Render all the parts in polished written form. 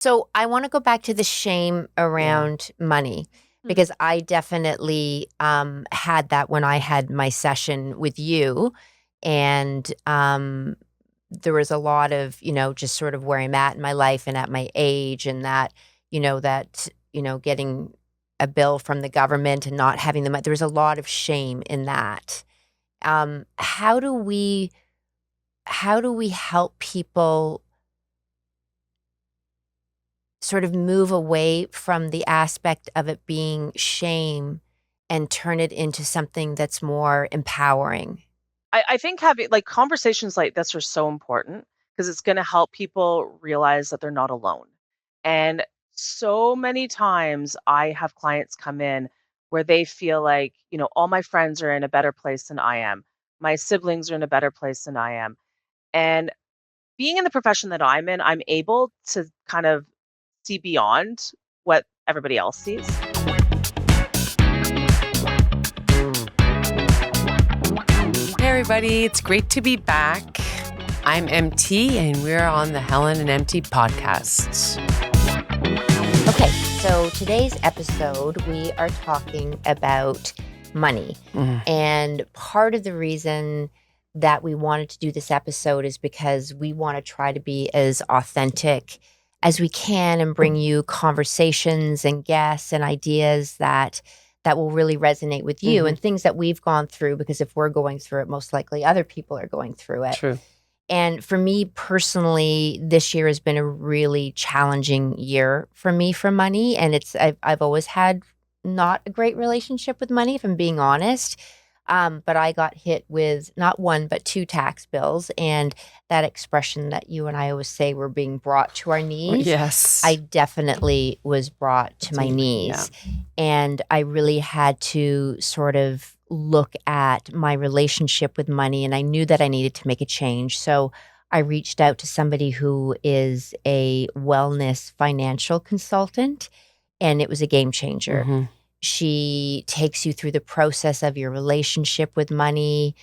So I want to go back to the shame around money, because I definitely had that when I had my session with you. And there was a lot of, just sort of where I'm at in my life and at my age, and that, getting a bill from the government and not having the money. There was a lot of shame in that. How do we help people sort of move away from the aspect of it being shame and turn it into something that's more empowering? I think having conversations like this are so important because it's going to help people realize that they're not alone. And so many times I have clients come in where they feel like, all my friends are in a better place than I am. My siblings are in a better place than I am. And being in the profession that I'm in, I'm able to kind of see beyond what everybody else sees. Hey everybody, it's great to be back. I'm MT and we're on the Helen Mt Podcast. Okay, so today's episode, we are talking about money. And part of the reason that we wanted to do this episode is because we want to try to be as authentic as we can and bring you conversations and guests and ideas that will really resonate with you and things that we've gone through, because if we're going through it, most likely other people are going through it. True. And for me personally, this year has been a really challenging year for me for money. And I've always had not a great relationship with money, if I'm being honest. But I got hit with not one, but two tax bills. And that expression that you and I always say, we're being brought to our knees. Yes. I definitely was brought to my knees. Yeah. And I really had to sort of look at my relationship with money. And I knew that I needed to make a change. So I reached out to somebody who is a wellness financial consultant, and it was a game changer. She takes you through the process of your relationship with money,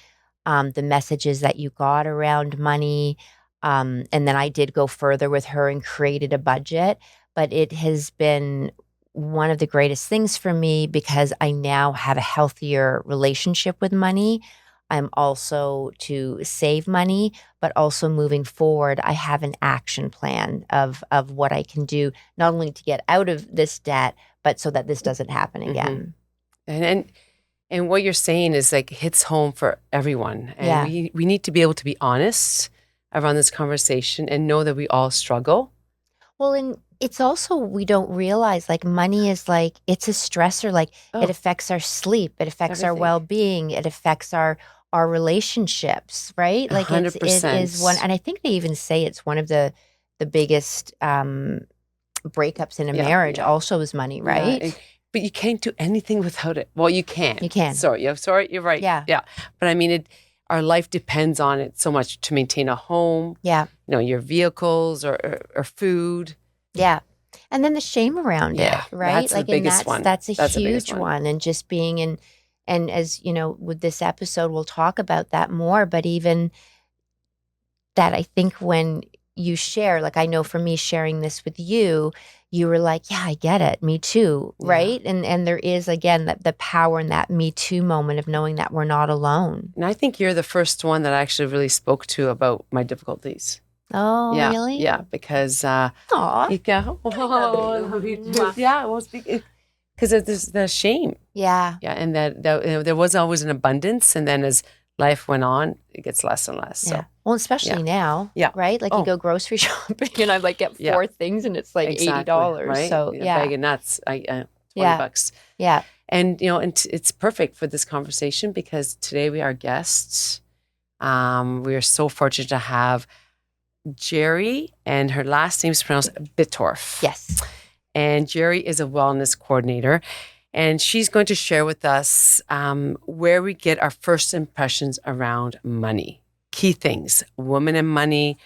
the messages that you got around money. And then I did go further with her and created a budget. But it has been one of the greatest things for me because I now have a healthier relationship with money. I'm also to save money, but also moving forward, I have an action plan of what I can do, not only to get out of this debt, but so that this doesn't happen again. And what you're saying is hits home for everyone. And we need to be able to be honest around this conversation and know that we all struggle. Well, and it's also, we don't realize money is it's a stressor. It affects our sleep. It affects our well-being. It affects our relationships, right? 100%. It is one, and I think they even say it's one of the biggest breakups in a marriage also is money, right? But you can't do anything without it. Well, you can. You can. Sorry, you're right. Yeah. But I mean, our life depends on it so much to maintain a home. Yeah. Your vehicles or food. Yeah. And then the shame around it, right? That's the biggest one. That's a huge one. And just being in, and as you know, with this episode, we'll talk about that more. But even that, I think when you share, I know for me sharing this with you, you were like, yeah, I get it. Me too. Right. And there is, again, the power in that Me Too moment of knowing that we're not alone. And I think you're the first one that I actually really spoke to about my difficulties. Oh, really? Yeah, because Aw. you go, I love you too. Yeah, well, because there's the shame. Yeah. Yeah, and that there was always an abundance, and then as life went on, it gets less and less. Yeah. So, well, especially now, right? You go grocery shopping, and I get four things, and it's $80. Right? So a bag of nuts, $20. Yeah. And and it's perfect for this conversation because today we are guests. We are so fortunate to have Jeri, and her last name is pronounced Bittorf. Yes. And Jeri is a wellness coordinator, and she's going to share with us where we get our first impressions around money. Key things, women and money,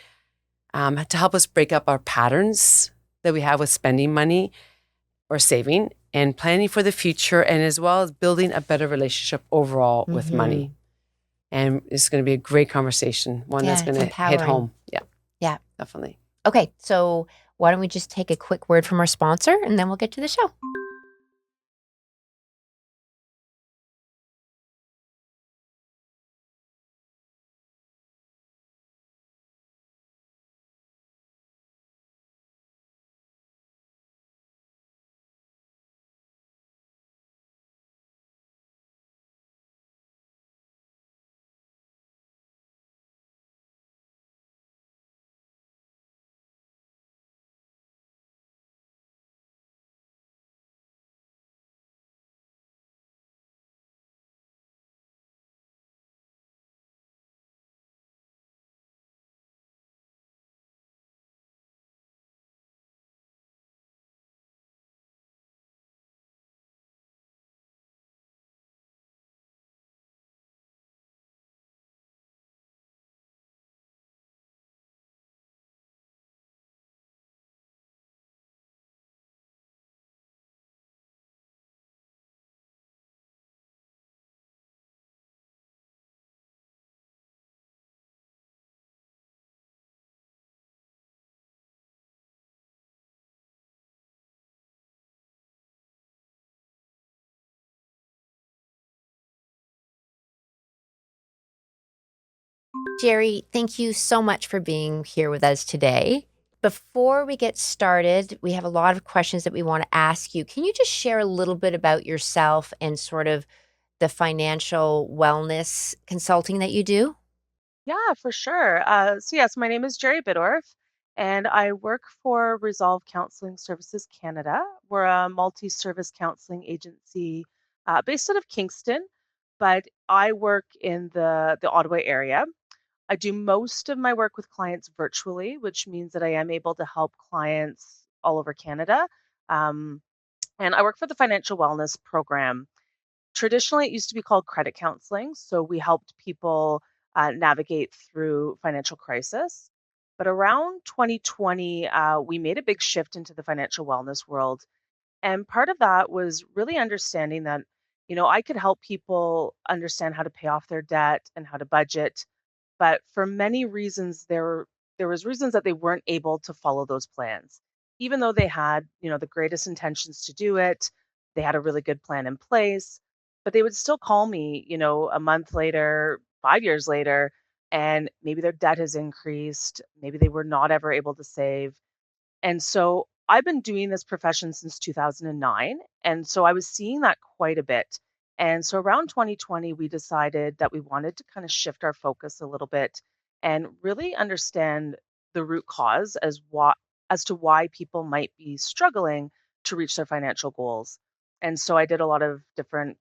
to help us break up our patterns that we have with spending money or saving and planning for the future, and as well as building a better relationship overall with money. And it's going to be a great conversation, one that's going to hit home. Yeah, definitely. Okay, so why don't we just take a quick word from our sponsor and then we'll get to the show. Jeri, thank you so much for being here with us today. Before we get started, we have a lot of questions that we want to ask you. Can you just share a little bit about yourself and sort of the financial wellness consulting that you do? Yeah, for sure. So yes, my name is Jeri Bittorf, and I work for Resolve Counseling Services Canada. We're a multi-service counseling agency based out of Kingston, but I work in the Ottawa area. I do most of my work with clients virtually, which means that I am able to help clients all over Canada. Um, and I work for the Financial Wellness Program. Traditionally, it used to be called credit counseling. So we helped people navigate through financial crisis. But around 2020, we made a big shift into the financial wellness world. And part of that was really understanding that, I could help people understand how to pay off their debt and how to budget, but for many reasons there was reasons that they weren't able to follow those plans. Even though they had, the greatest intentions to do it, they had a really good plan in place, but they would still call me, a month later, 5 years later, and maybe their debt has increased, maybe they were not ever able to save. And so I've been doing this profession since 2009. And so I was seeing that quite a bit. And so around 2020, we decided that we wanted to kind of shift our focus a little bit and really understand the root cause as to why people might be struggling to reach their financial goals. And so I did a lot of different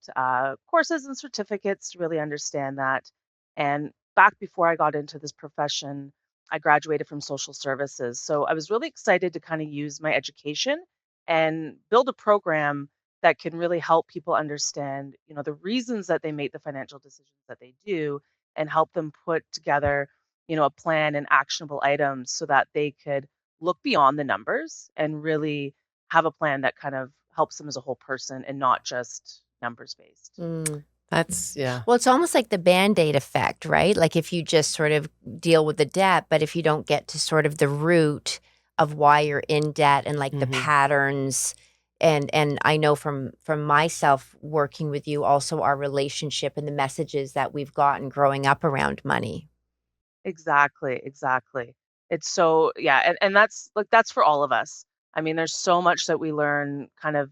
courses and certificates to really understand that. And back before I got into this profession, I graduated from social services. So I was really excited to kind of use my education and build a program that can really help people understand, the reasons that they make the financial decisions that they do and help them put together, a plan and actionable items so that they could look beyond the numbers and really have a plan that kind of helps them as a whole person and not just numbers based. Mm. That's, yeah. Well, it's almost like the Band-Aid effect, right? Like if you just sort of deal with the debt, but if you don't get to sort of the root of why you're in debt and like the patterns, and I know from myself working with you also our relationship and the messages that we've gotten growing up around money. Exactly, exactly. It's so yeah, and that's like that's for all of us. I mean, there's so much that we learn kind of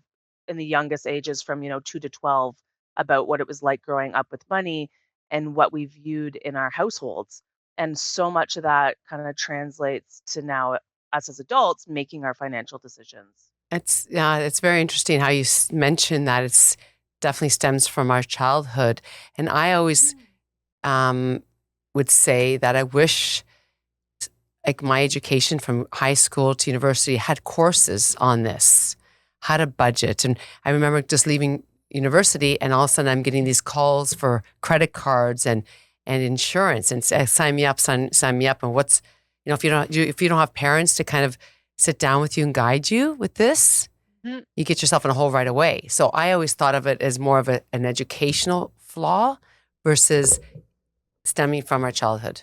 in the youngest ages from, 2 to 12 about what it was like growing up with money and what we viewed in our households. And so much of that kind of translates to now us as adults making our financial decisions. It's, yeah, it's very interesting how you mentioned that it's definitely stems from our childhood. And I always would say that I wish like my education from high school to university had courses on this, how to budget. And I remember just leaving university and all of a sudden I'm getting these calls for credit cards and insurance and say, sign me up. And what's, if you don't have parents to kind of sit down with you and guide you with this, Mhm. you get yourself in a hole right away. So I always thought of it as more of an educational flaw versus stemming from our childhood.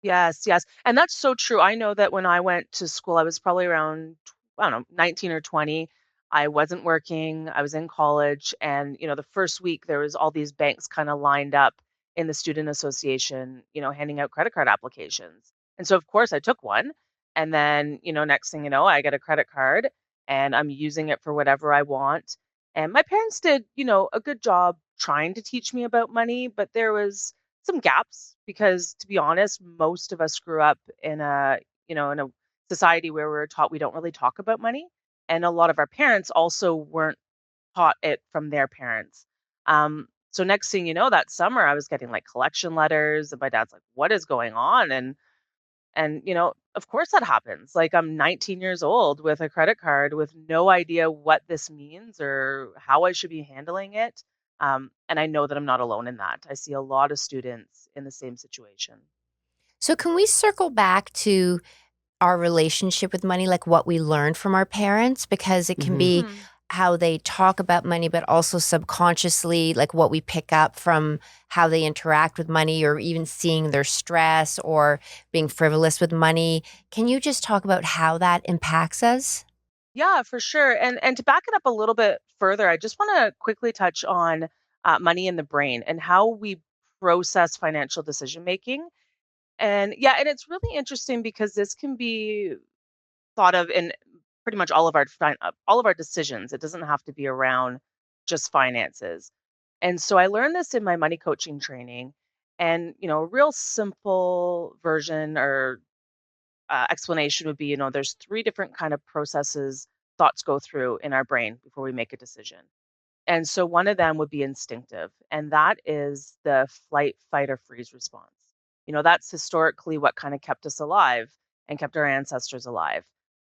Yes, yes. And that's so true. I know that when I went to school, I was probably around, I don't know, 19 or 20. I wasn't working. I was in college. And, the first week there was all these banks kind of lined up in the student association, handing out credit card applications. And so, of course, I took one. And then, next thing you know, I get a credit card and I'm using it for whatever I want. And my parents did, a good job trying to teach me about money, but there was some gaps because, to be honest, most of us grew up in a society where we were taught we don't really talk about money, and a lot of our parents also weren't taught it from their parents. So next thing you know, that summer I was getting like collection letters, and my dad's like, "What is going on?" And of course that happens. Like, I'm 19 years old with a credit card with no idea what this means or how I should be handling it. And I know that I'm not alone in that. I see a lot of students in the same situation. So, can we circle back to our relationship with money, like what we learned from our parents? Because it can Hmm. be Mhm. how they talk about money, but also subconsciously, like what we pick up from how they interact with money, or even seeing their stress or being frivolous with money. Can you just talk about how that impacts us? Yeah, for sure. And to back it up a little bit further, I just want to quickly touch on money in the brain and how we process financial decision making. And yeah, and it's really interesting because this can be thought of in pretty much all of our decisions. It doesn't have to be around just finances. And so I learned this in my money coaching training. And a real simple version or explanation would be, there's three different kind of processes thoughts go through in our brain before we make a decision. And so one of them would be instinctive, and that is the flight, fight, or freeze response. That's historically what kind of kept us alive and kept our ancestors alive.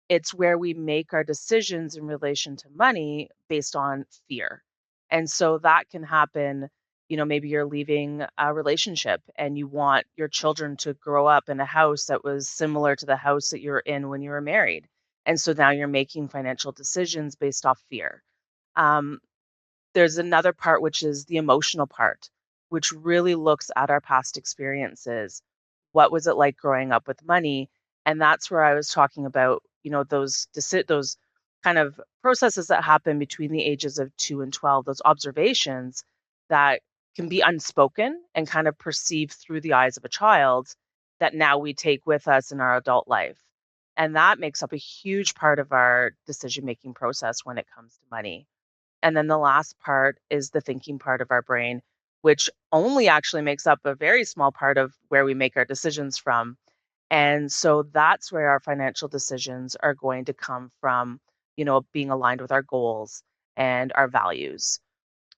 It's where we make our decisions in relation to money based on fear. And so that can happen, maybe you're leaving a relationship and you want your children to grow up in a house that was similar to the house that you were in when you were married. And so now you're making financial decisions based off fear. Um, there's another part, which is the emotional part, which really looks at our past experiences. What was it like growing up with money? And that's where I was talking about, those kind of processes that happen between the ages of 2 and 12, those observations that can be unspoken and kind of perceived through the eyes of a child that now we take with us in our adult life. And that makes up a huge part of our decision making process when it comes to money. And then the last part is the thinking part of our brain, which only actually makes up a very small part of where we make our decisions from. And so that's where our financial decisions are going to come from, being aligned with our goals and our values.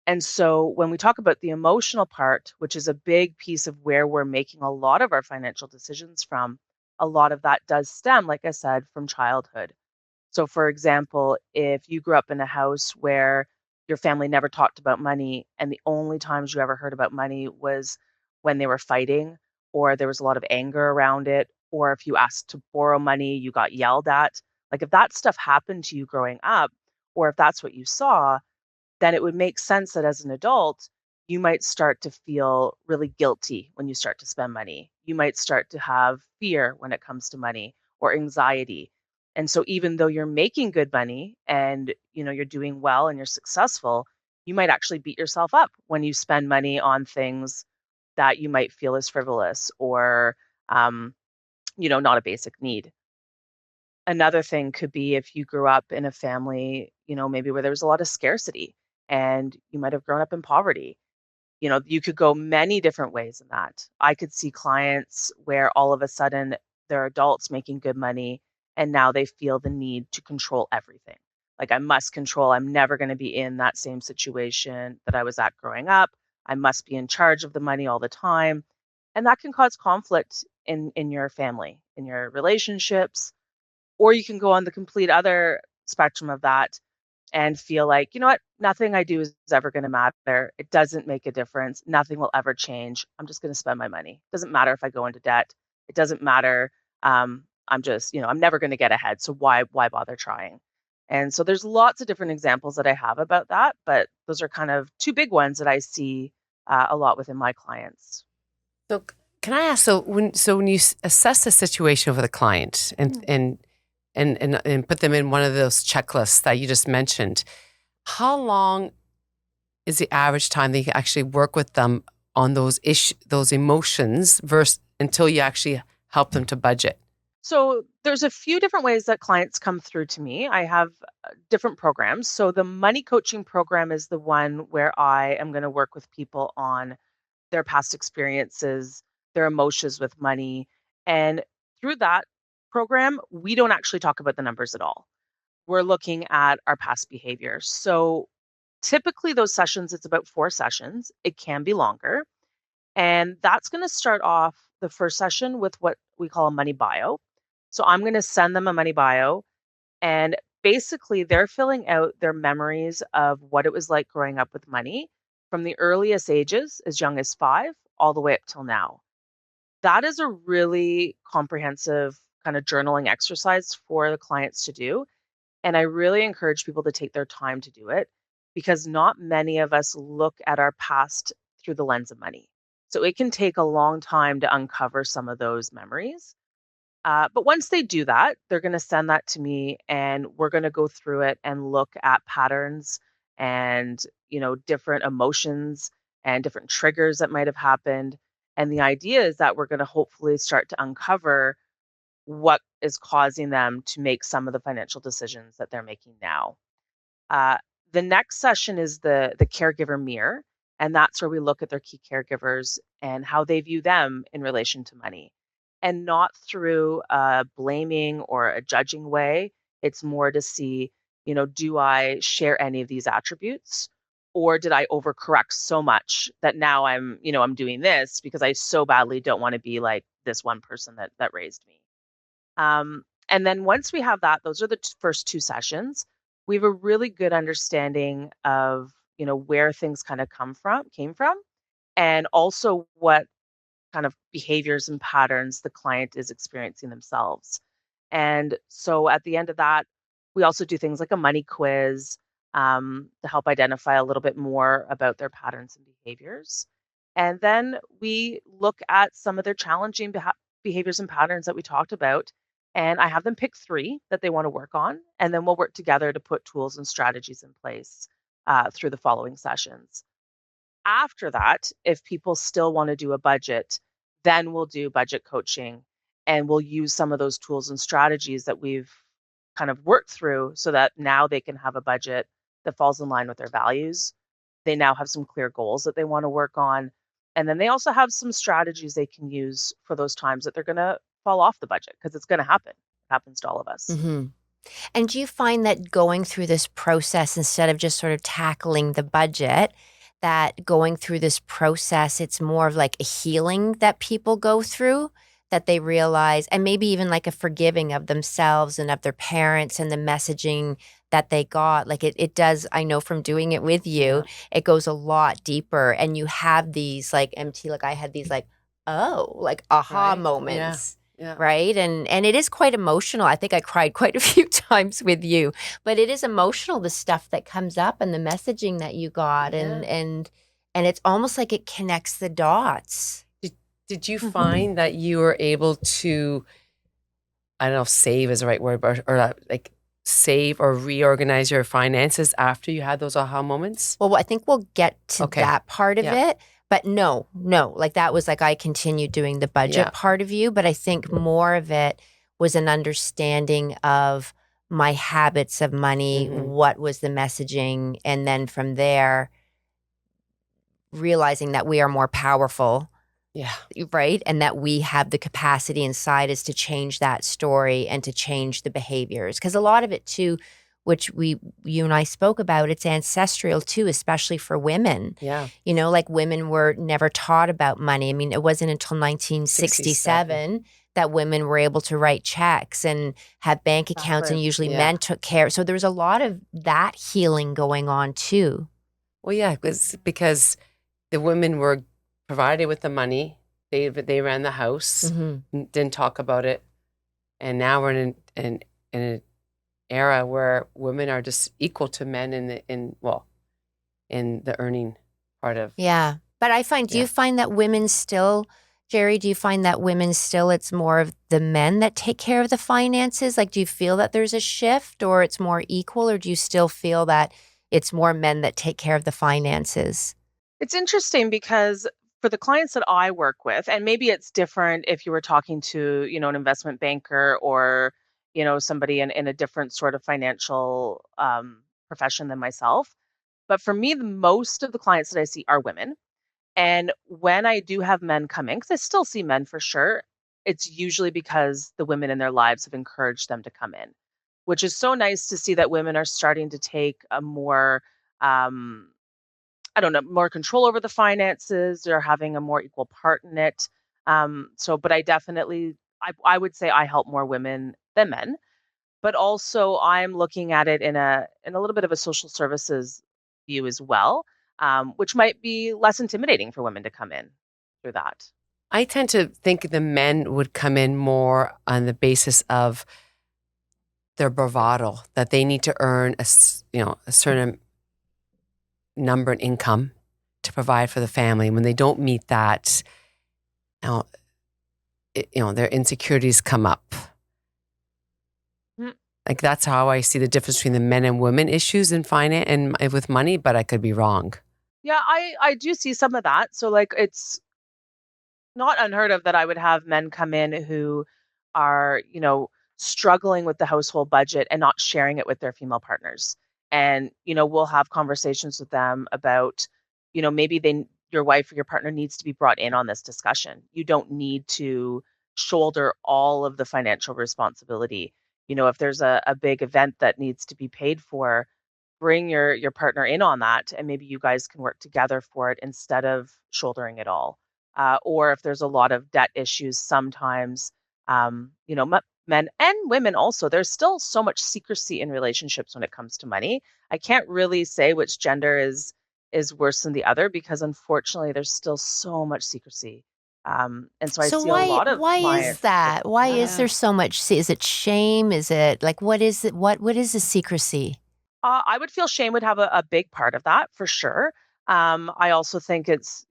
And so when we talk about the emotional part, which is a big piece of where we're making a lot of our financial decisions from, a lot of that does stem, like I said, from childhood. So, for example, if you grew up in a house where your family never talked about money and the only times you ever heard about money was when they were fighting, or there was a lot of anger around it, or if you asked to borrow money, you got yelled at. Like, if that stuff happened to you growing up, or if that's what you saw, then it would make sense that as an adult, you might start to feel really guilty when you start to spend money. You might start to have fear when it comes to money or anxiety. And so even though you're making good money and you're doing well and you're successful, you might actually beat yourself up when you spend money on things that you might feel is frivolous or um, not a basic need. Another thing could be if you grew up in a family, maybe where there was a lot of scarcity and you might have grown up in poverty. You could go many different ways in that. I could see clients where all of a sudden they're adults making good money and now they feel the need to control everything. Like, I must control, I'm never going to be in that same situation that I was at growing up. I must be in charge of the money all the time. And that can cause conflict in your family, in your relationships, or you can go on the complete other spectrum of that and feel like, you know what, nothing I do is ever going to matter. It doesn't make a difference. Nothing will ever change. I'm just going to spend my money. Doesn't matter if I go into debt. It doesn't matter. I'm just, I'm never going to get ahead. So why bother trying? And so there's lots of different examples that I have about that, but those are kind of two big ones that I see a lot within my clients. So, Can I ask, so when you assess the situation with a client and put them in one of those checklists that you just mentioned, how long is the average time that you can actually work with them on those emotions versus until you actually help them to budget? So there's a few different ways that clients come through to me. I have different programs. So the money coaching program is the one where I am going to work with people on their past experiences, their emotions with money. And through that program, we don't actually talk about the numbers at all. We're looking at our past behaviors. So typically, those sessions, it's about 4 sessions. It can be longer. And that's going to start off the first session with what we call a money bio. So I'm going to send them a money bio. And basically, they're filling out their memories of what it was like growing up with money from the earliest ages, as young as 5, all the way up till now. That is a really comprehensive kind of journaling exercise for the clients to do. And I really encourage people to take their time to do it because not many of us look at our past through the lens of money. So it can take a long time to uncover some of those memories. But once they do that, they're going to send that to me and we're going to go through it and look at patterns and, different emotions and different triggers that might have happened. And the idea is that we're going to hopefully start to uncover what is causing them to make some of the financial decisions that they're making now. Uh, the next session is the caregiver mirror, and that's where we look at their key caregivers and how they view them in relation to money, and not through a blaming or a judging way. It's more to see, do I share any of these attributes, or did I overcorrect so much that now I'm doing this because I so badly don't want to be like this one person that raised me. And then once we have that, those are the first 2 sessions. We have a really good understanding of, where things kind of came from, and also what kind of behaviors and patterns the client is experiencing themselves. And so at the end of that, we also do things like a money quiz to help identify a little bit more about their patterns and behaviors. And then we look at some of their challenging behaviors and patterns that we talked about. And I have them pick 3 that they want to work on. And then we'll work together to put tools and strategies in place through the following sessions. After that, if people still want to do a budget, then we'll do budget coaching and we'll use some of those tools and strategies that we've kind of worked through so that now they can have a budget that falls in line with their values. They now have some clear goals that they want to work on. And then they also have some strategies they can use for those times that they're going to fall off the budget because it's going to happen. It happens to all of us. Mm-hmm. And do you find that going through this process, instead of just sort of tackling the budget, that going through this process, it's more of like a healing that people go through, that they realize, and maybe even like a forgiving of themselves and of their parents and the messaging that they got? Like it does, I know from doing it with you, it goes a lot deeper. And you have these like like I had these like, oh, like aha moments. Yeah. Right. And it is quite emotional. I think I cried quite a few times with you, but it is emotional, the stuff that comes up and the messaging that you got. And it's almost like it connects the dots. Did you find that you were able to, I don't know if save is the right word, or like save or reorganize your finances after you had those aha moments? Well, I think we'll get to that part of it. But no, like that was like I continued doing the budget part of you. But I think more of it was an understanding of my habits of money, what was the messaging, and then from there, realizing that we are more powerful. Yeah. Right. And that we have the capacity inside us to change that story and to change the behaviors. Because a lot of it too, which you and I spoke about, it's ancestral too, especially for women. Yeah. Like women were never taught about money. I mean, it wasn't until 1967 that women were able to write checks and have bank accounts, and usually men took care. So there's a lot of that healing going on too. Well, yeah, because the women were provided with the money. They ran the house, didn't talk about it. And now we're in an era where women are just equal to men in the earning part of. Yeah. But I find, do you find that women still Jeri, do you find that women still, it's more of the men that take care of the finances? Like, do you feel that there's a shift or it's more equal, or do you still feel that it's more men that take care of the finances? It's interesting because for the clients that I work with, and maybe it's different if you were talking to, an investment banker or, somebody in a different sort of financial profession than myself. But for me, the most of the clients that I see are women. And when I do have men come in, because I still see men for sure, it's usually because the women in their lives have encouraged them to come in, which is so nice to see that women are starting to take a more, um, I don't know, more control over the finances. They're having a more equal part in it. But I would say I help more women than men. But also, I'm looking at it in a little bit of a social services view as well, which might be less intimidating for women to come in through that. I tend to think the men would come in more on the basis of their bravado, that they need to earn a certain number in income to provide for the family. When they don't meet that, you their insecurities come up. Mm. Like, that's how I see the difference between the men and women issues in finance and with money, but I could be wrong. Yeah, I do see some of that. So like it's not unheard of that I would have men come in who are, struggling with the household budget and not sharing it with their female partners. And, we'll have conversations with them about, maybe your wife or your partner needs to be brought in on this discussion. You don't need to shoulder all of the financial responsibility. If there's a big event that needs to be paid for, bring your partner in on that, and maybe you guys can work together for it instead of shouldering it all. Or if there's a lot of debt issues, sometimes men and women also, there's still so much secrecy in relationships when it comes to money. I can't really say which gender is worse than the other because unfortunately there's still so much secrecy. And so I So see a lot of why is clients with that? Why is Yeah. there so much? Is it shame? Is it like, what is it? What is the secrecy? I would feel shame would have a big part of that for sure. I also think it's,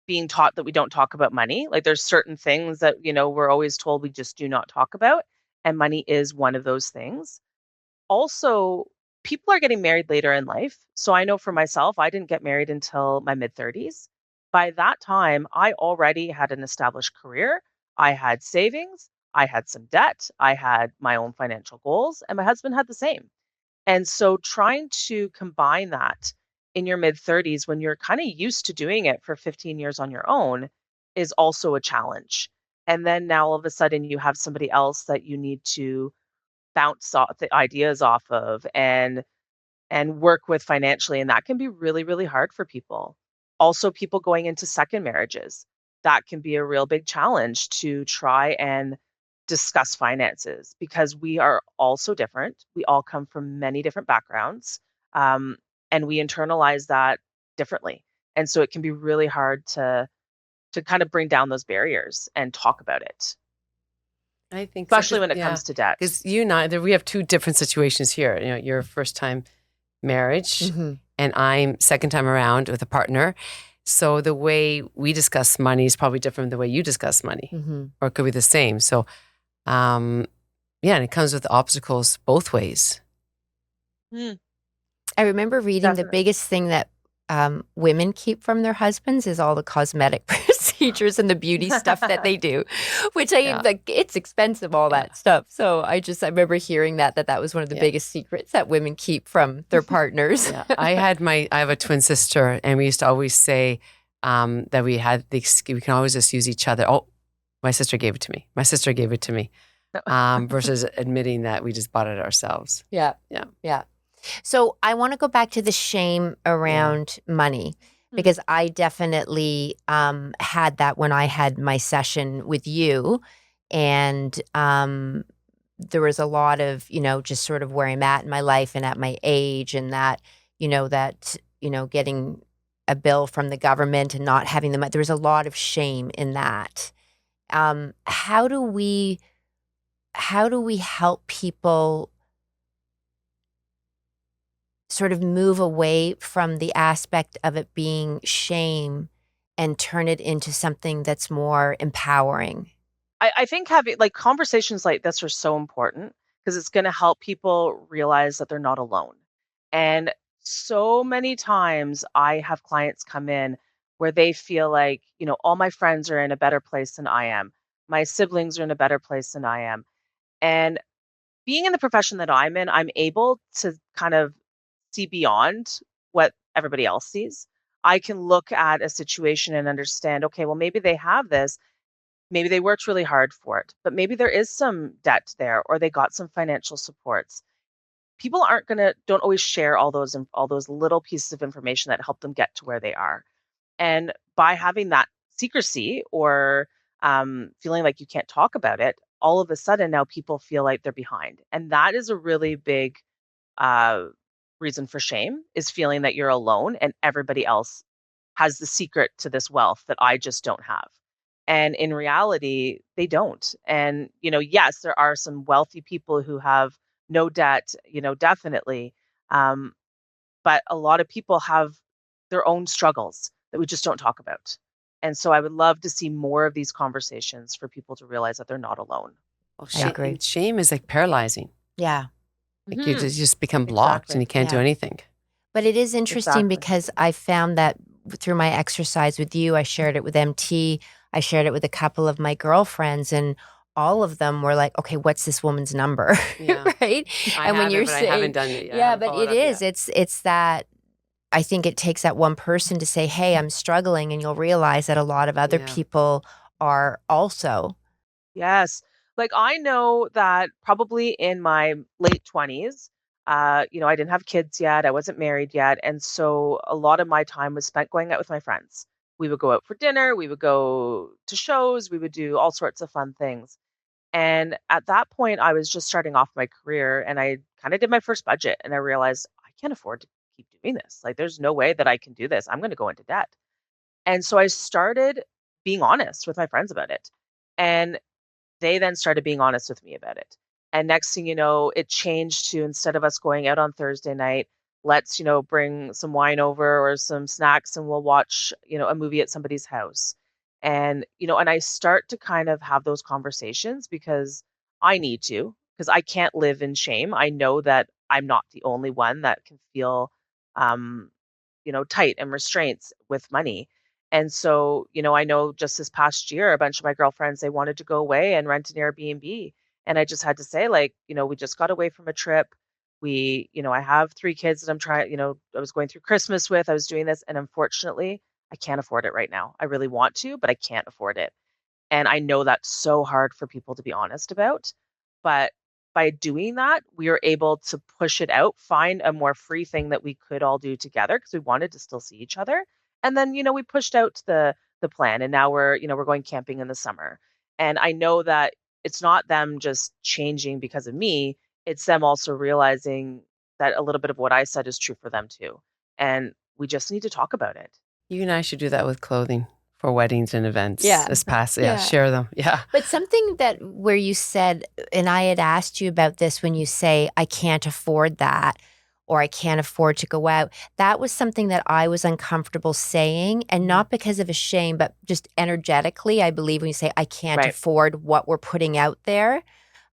being taught that we don't talk about money. Like there's certain things that, we're always told we just do not talk about. And money is one of those things. Also, people are getting married later in life. So I know for myself, I didn't get married until my mid 30s. By that time, I already had an established career. I had savings. I had some debt. I had my own financial goals, and my husband had the same. And so trying to combine that in your mid 30s when you're kind of used to doing it for 15 years on your own is also a challenge. And then now all of a sudden you have somebody else that you need to bounce off the ideas off of and work with financially, and that can be really really hard for people. Also, people going into second marriages, that can be a real big challenge to try and discuss finances because we are all so different. We all come from many different backgrounds, um, and we internalize that differently, and so it can be really hard to kind of bring down those barriers and talk about it, I think so. especially when it Yeah, comes to debt. because you and I, we have two different situations here. You're first time marriage, and I'm second time around with a partner. So the way we discuss money is probably different than the way you discuss money, or it could be the same. So, and it comes with obstacles both ways. Mm, I remember reading the definitely. biggest thing that women keep from their husbands is all the cosmetic procedures and the beauty stuff that they do, which Yeah. like, it's expensive, all Yeah. that stuff. So I remember hearing that was one of the Yeah. biggest secrets that women keep from their partners. Yeah, I have a twin sister, and we used to always say that we can always just use each other. Oh, my sister gave it to me. My sister gave it to me. Versus admitting that we just bought it ourselves. Yeah. Yeah. Yeah. So I want to go back to the shame around money because I definitely had that when I had my session with you. And there was a lot of, just sort of where I'm at in my life and at my age, and that, getting a bill from the government and not having the money. There was a lot of shame in that. How do we help people sort of move away from the aspect of it being shame and turn it into something that's more empowering? I think having like conversations like this are so important because it's going to help people realize that they're not alone. And so many times I have clients come in where they feel like, all my friends are in a better place than I am. My siblings are in a better place than I am. And being in the profession that I'm in, I'm able to kind of see beyond what everybody else sees. I can look at a situation and understand, okay, well, maybe they have this. Maybe they worked really hard for it, but maybe there is some debt there or they got some financial supports. People don't always share all those little pieces of information that help them get to where they are. And by having that secrecy or feeling like you can't talk about it, all of a sudden now people feel like they're behind. And that is a really big uh, reason for shame, is feeling that you're alone and everybody else has the secret to this wealth that I just don't have. And in reality, they don't. And, yes, there are some wealthy people who have no debt, definitely. Um, but a lot of people have their own struggles that we just don't talk about. And so I would love to see more of these conversations for people to realize that they're not alone. Well, I agree. shame is like paralyzing. Yeah. Like you just become blocked and you can't do anything. But it is interesting because I found that through my exercise with you, I shared it with MT, I shared it with a couple of my girlfriends, and all of them were like, okay, what's this woman's number? Yeah. Right? I haven't done it yet. Yeah, but it is. It's that I think it takes that one person to say, hey, I'm struggling, and you'll realize that a lot of other people are also. Yes. Like I know that probably in my late 20s, I didn't have kids yet. I wasn't married yet. And so a lot of my time was spent going out with my friends. We would go out for dinner, we would go to shows, we would do all sorts of fun things. And at that point, I was just starting off my career and I kind of did my first budget and I realized I can't afford to keep doing this. Like, there's no way that I can do this. I'm going to go into debt. And so I started being honest with my friends about it. And they then started being honest with me about it. And next thing you know, it changed to, instead of us going out on Thursday night, let's, bring some wine over or some snacks and we'll watch, a movie at somebody's house. And I start to kind of have those conversations because I need to, because I can't live in shame. I know that I'm not the only one that can feel, um, tight and restraints with money. And so, I know just this past year, a bunch of my girlfriends, they wanted to go away and rent an Airbnb. And I just had to say, like, we just got away from a trip. I have 3 kids that I'm trying, I was going through Christmas with, I was doing this. And unfortunately, I can't afford it right now. I really want to, but I can't afford it. And I know that's so hard for people to be honest about. But by doing that, we were able to push it out, find a more free thing that we could all do together because we wanted to still see each other. And then, we pushed out the plan and now we're going camping in the summer. And I know that it's not them just changing because of me, it's them also realizing that a little bit of what I said is true for them too. And we just need to talk about it. You and I should do that with clothing for weddings and events. Yeah. Share them. Yeah. But something that where you said, and I had asked you about this when you say, I can't afford that, or I can't afford to go out. That was something that I was uncomfortable saying, and not because of a shame, but just energetically. I believe when you say, I can't afford what we're putting out there.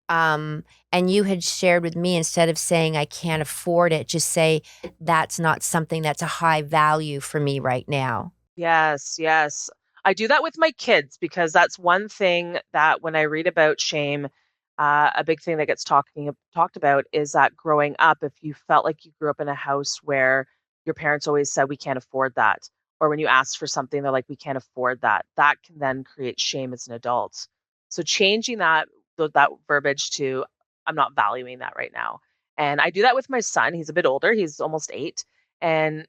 And you had shared with me, instead of saying I can't afford it, just say that's not something that's a high value for me right now. Yes, yes. I do that with my kids because that's one thing that when I read about shame, a big thing that gets talked about is that growing up, if you felt like you grew up in a house where your parents always said we can't afford that, or when you asked for something, they're like we can't afford that, that can then create shame as an adult. So changing that verbiage to I'm not valuing that right now. And I do that with my son. He's a bit older. He's almost 8. And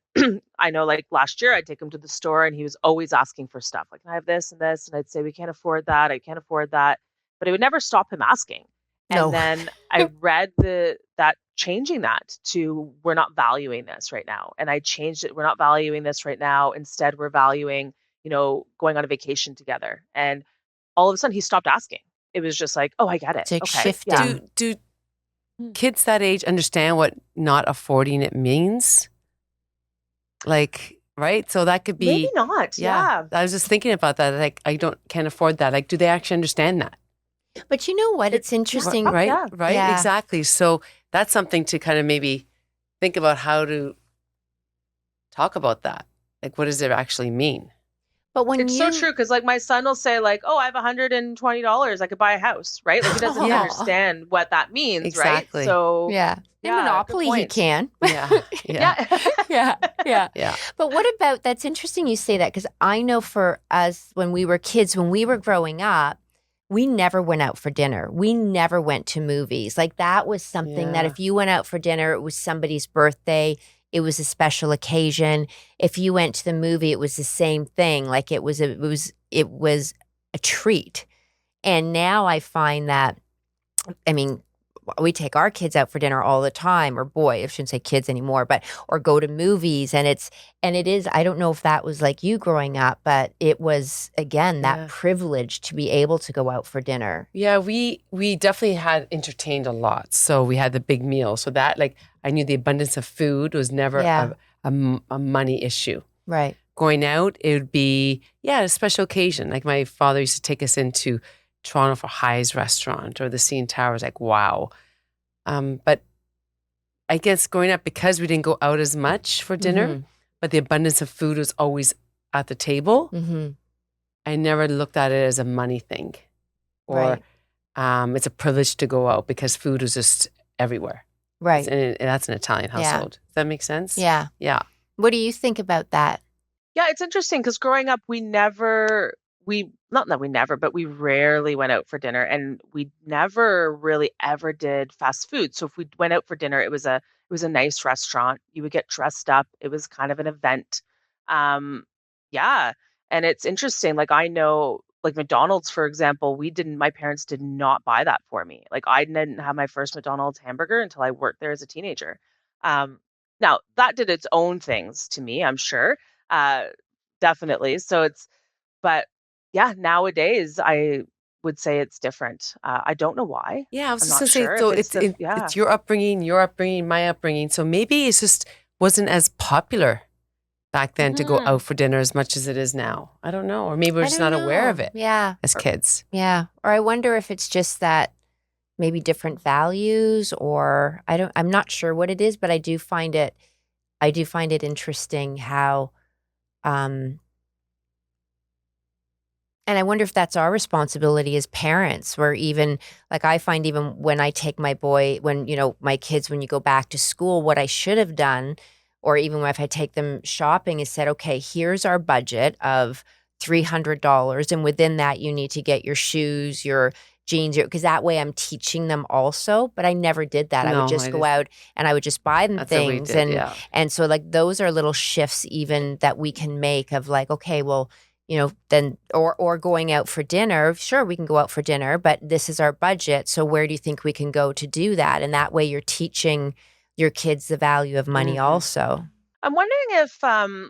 I know like last year I'd take him to the store and he was always asking for stuff. Like, I have this and this. And I'd say, we can't afford that. I can't afford that. But it would never stop him asking. No. And then I read that changing that to we're not valuing this right now. And I changed it. We're not valuing this right now. Instead, we're valuing, going on a vacation together. And all of a sudden he stopped asking. It was just like, oh, I get it. It's like okay. shifting. Yeah. Do kids that age understand what not affording it means? Like, right? So that could be Maybe not. Yeah. I was just thinking about that. Like, can't afford that. Like, do they actually understand that? But you know what? It's interesting. Right? Yeah. Right? Yeah. Exactly. So that's something to kind of maybe think about how to talk about that. Like, what does it actually mean? But when It's so true because like my son will say like, "Oh, I have $120. I could buy a house," right? Like he doesn't Yeah. understand what that means, Exactly. right? So yeah. In yeah, Monopoly, good he point. can. Yeah. Yeah. Yeah. Yeah. Yeah. But what about, that's interesting you say that, because I know for us when we were kids, when we were growing up, we never went out for dinner. We never went to movies. Like that was something that Yeah. if you went out for dinner, it was somebody's birthday. It was a special occasion. If you went to the movie, it was the same thing. Like it was a treat. And now I find that, I mean, we take our kids out for dinner all the time, or boy, I shouldn't say kids anymore, but or go to movies, and it is, I don't know if that was like you growing up, but it was again that Yeah. privilege to be able to go out for dinner. Yeah, we definitely had entertained a lot. So we had the big meal. So that, like, I knew the abundance of food was never Yeah. a money issue. Right. Going out, it would be, a special occasion. Like my father used to take us into Toronto for High's restaurant or the CN Towers, like, wow. But I guess growing up, because we didn't go out as much for dinner, but the abundance of food was always at the table, Mm-hmm. I never looked at it as a money thing. Or Right. it's a privilege to go out because food was just everywhere. Right. And that's an Italian Yeah. household. Does that make sense? Yeah. Yeah. What do you think about that? Yeah, it's interesting because growing up, not that we never, but we rarely went out for dinner, and we never really ever did fast food. So if we went out for dinner, it was a nice restaurant. You would get dressed up. It was kind of an event. Um, yeah, and it's interesting. Like I know, like McDonald's, for example, my parents did not buy that for me. Like I didn't have my first McDonald's hamburger until I worked there as a teenager. Um, Now that did its own things to me, I'm sure. Uh, Definitely. But yeah, nowadays I would say it's different. I don't know why. Yeah, I was I'm just not gonna say, sure so if it's yeah. it's your upbringing, my upbringing. So maybe it's just wasn't as popular back then to go Mhm. out for dinner as much as it is now. I don't know. Or maybe we're I just don't not aware of know. it Yeah. as kids. Yeah. Or I wonder if it's just that maybe different values, or I'm not sure what it is, but I do find it interesting how um and I wonder if that's our responsibility as parents, where even like I find even when I take my boy, when, my kids, when you go back to school, what I should have done, or even if I take them shopping, is said, okay, here's our budget of $300. And within that, you need to get your shoes, your jeans, because that way I'm teaching them also. But I never did that. I would No, just go out and I would just buy them That's what we things. did, yeah. And so like those are little shifts even that we can make of like, okay, well, then or going out for dinner. Sure, we can go out for dinner, but this is our budget. So where do you think we can go to do that? And that way you're teaching your kids the value of money also. I'm wondering if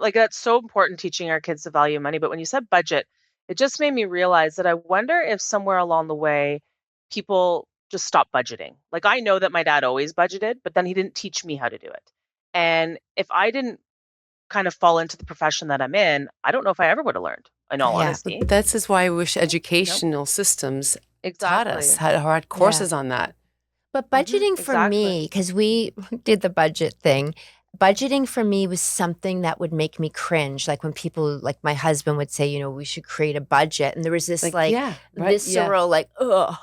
like that's so important teaching our kids the value of money, but when you said budget, it just made me realize that I wonder if somewhere along the way people just stopped budgeting. Like I know that my dad always budgeted, but then he didn't teach me how to do it. And if I didn't kind of fall into the profession that I'm in, I don't know if I ever would have learned, in all Yeah. honesty. But that's just why I wish educational systems taught us, Exactly. had courses on that. But budgeting for me, because we did the budget thing, budgeting for me was something that would make me cringe. Like when people, like my husband would say, we should create a budget. And there was this visceral, like, ugh,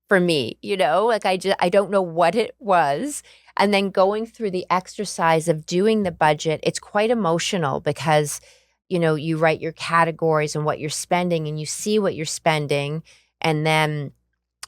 for me, like I don't know what it was. And then going through the exercise of doing the budget, it's quite emotional because, you write your categories and what you're spending and you see what you're spending. And then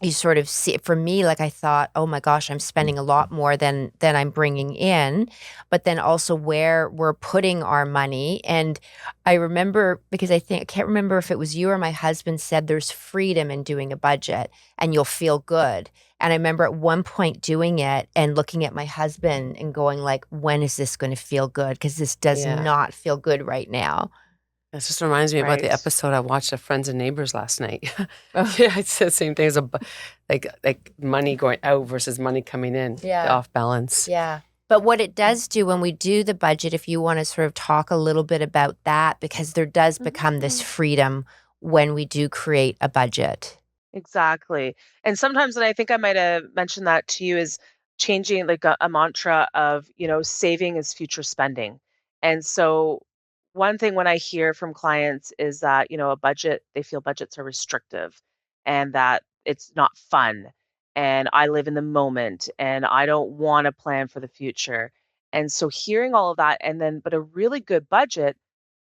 you sort of see, for me, like I thought, oh my gosh, I'm spending a lot more than I'm bringing in, but then also where we're putting our money. And I remember, because I can't remember if it was you or my husband said there's freedom in doing a budget and you'll feel good. And I remember at one point doing it and looking at my husband and going like, when is this going to feel good? Because this does not feel good right now. That just reminds me about the episode I watched of Friends and Neighbors last night. Yeah, it's the same thing as like money going out versus money coming in. Yeah. The off balance. Yeah. But what it does do when we do the budget, if you want to sort of talk a little bit about that, because there does become this freedom when we do create a budget. Exactly. And sometimes, and I think I might have mentioned that to you, is changing like a mantra of, saving is future spending. And so one thing when I hear from clients is that, a budget, they feel budgets are restrictive and that it's not fun. And I live in the moment and I don't want to plan for the future. And so hearing all of that, and then, but a really good budget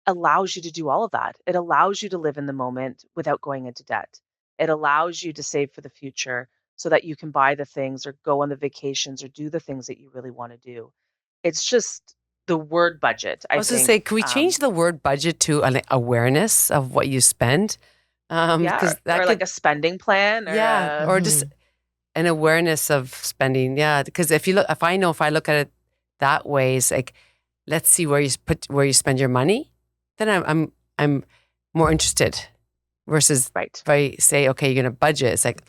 allows you to do all of that. It allows you to live in the moment without going into debt. It allows you to save for the future so that you can buy the things or go on the vacations or do the things that you really want to do. It's just the word budget, I I was going to think. say, can we change the word budget to an awareness of what you spend? Yeah, Because that or like a spending plan or or just an awareness of spending. Yeah, because if I look at it that way, it's like, let's see where you spend your money. Then I'm more interested. Versus right. if I say, okay, you're going to budget, it's like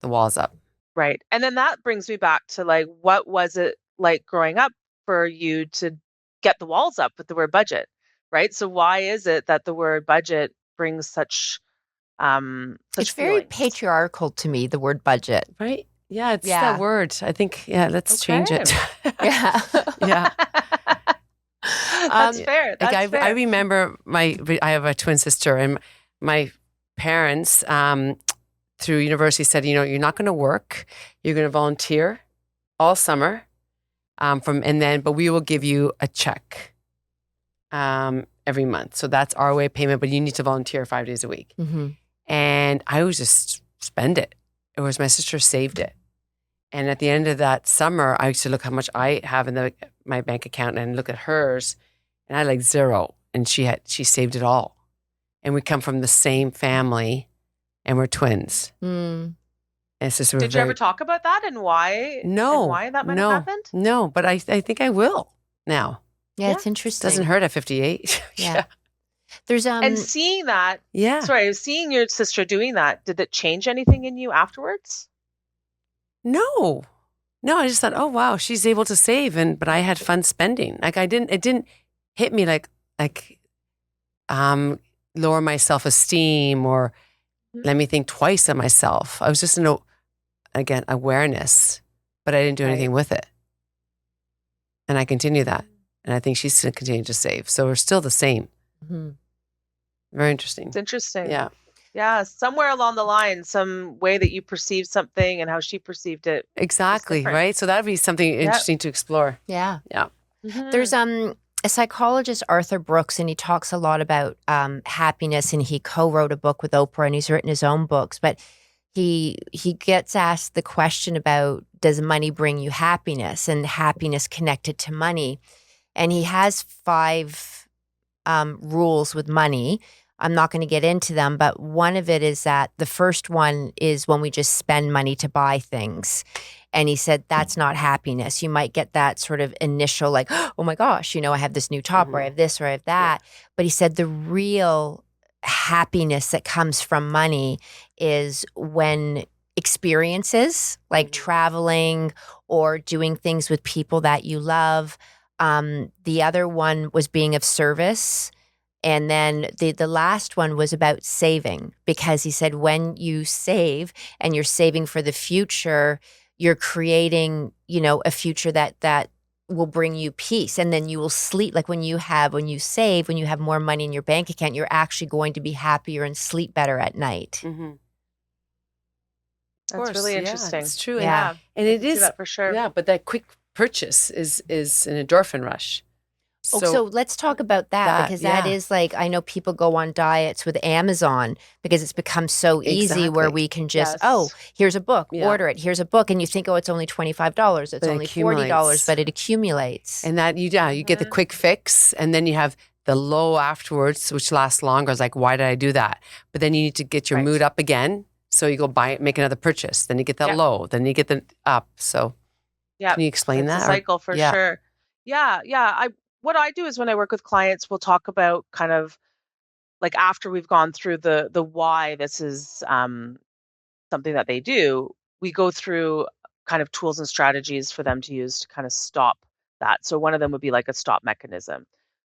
the wall's up. Right. And then that brings me back to like, what was it like growing up for you to get the walls up with the word budget? Right. So why is it that the word budget brings such It's very feelings? patriarchal to me, the word budget. Right? Yeah, it's that word. I think, let's change it. Yeah. Yeah. That's fair. That's fair. I remember I have a twin sister, and my parents through university said, you're not going to work. You're going to volunteer all summer but we will give you a check every month. So that's our way of payment, but you need to volunteer 5 days a week. Mm-hmm. And I would just spend it. It was my sister saved it. And at the end of that summer, I used to look how much I have in my bank account and look at hers, and I had like zero, and she saved it all. And we come from the same family, and we're twins. Mm. And it's just Did you ever talk about that and why? No, and why that might have happened? No, but I think I will now. Yeah, it's interesting. Doesn't hurt at 58. Yeah. There's and seeing that. Yeah. Sorry, seeing your sister doing that. Did it change anything in you afterwards? No, I just thought, oh wow, she's able to save, but I had fun spending. Like it didn't hit me like lower my self-esteem or let me think twice of myself. I was just again, awareness, but I didn't do anything with it. And I continue that. And I think she's going to continue to save. So we're still the same. Mm-hmm. Very interesting. It's interesting. Yeah. Yeah, somewhere along the line, some way that you perceived something and how she perceived it. Exactly, right? So that would be something interesting to explore. Yeah. Yeah. Mm-hmm. There's a psychologist, Arthur Brooks, and he talks a lot about happiness, and he co-wrote a book with Oprah, and he's written his own books. But he gets asked the question about, does money bring you happiness, and happiness connected to money? And he has 5 rules with money. I'm not going to get into them, but one of it is that the first one is when we just spend money to buy things. And he said, that's not happiness. You might get that sort of initial like, oh my gosh, I have this new top or I have this or I have that. Yeah. But he said the real happiness that comes from money is when experiences like traveling or doing things with people that you love. The other one was being of service. And then the last one was about saving, because he said when you save and you're saving for the future, you're creating, a future that will bring you peace. And then you will sleep. Like when you save, when you have more money in your bank account, you're actually going to be happier and sleep better at night. Mm-hmm. That's really interesting. It's true. Yeah. And it is that for sure. Yeah, but that quick purchase is an endorphin rush. So let's talk about that because that is like, I know people go on diets with Amazon because it's become so easy where we can just, here's a book, order it. Here's a book. And you think, it's only $25. It's only $40, but it accumulates. And that, you get the quick fix, and then you have the low afterwards, which lasts longer. It's like, why did I do that? But then you need to get your mood up again. So you go buy it, make another purchase. Then you get that low. Then you get the up. So can you explain that? It's a cycle for sure. Yeah. What I do is when I work with clients, we'll talk about kind of like after we've gone through the why this is something that they do, we go through kind of tools and strategies for them to use to kind of stop that. So one of them would be like a stop mechanism.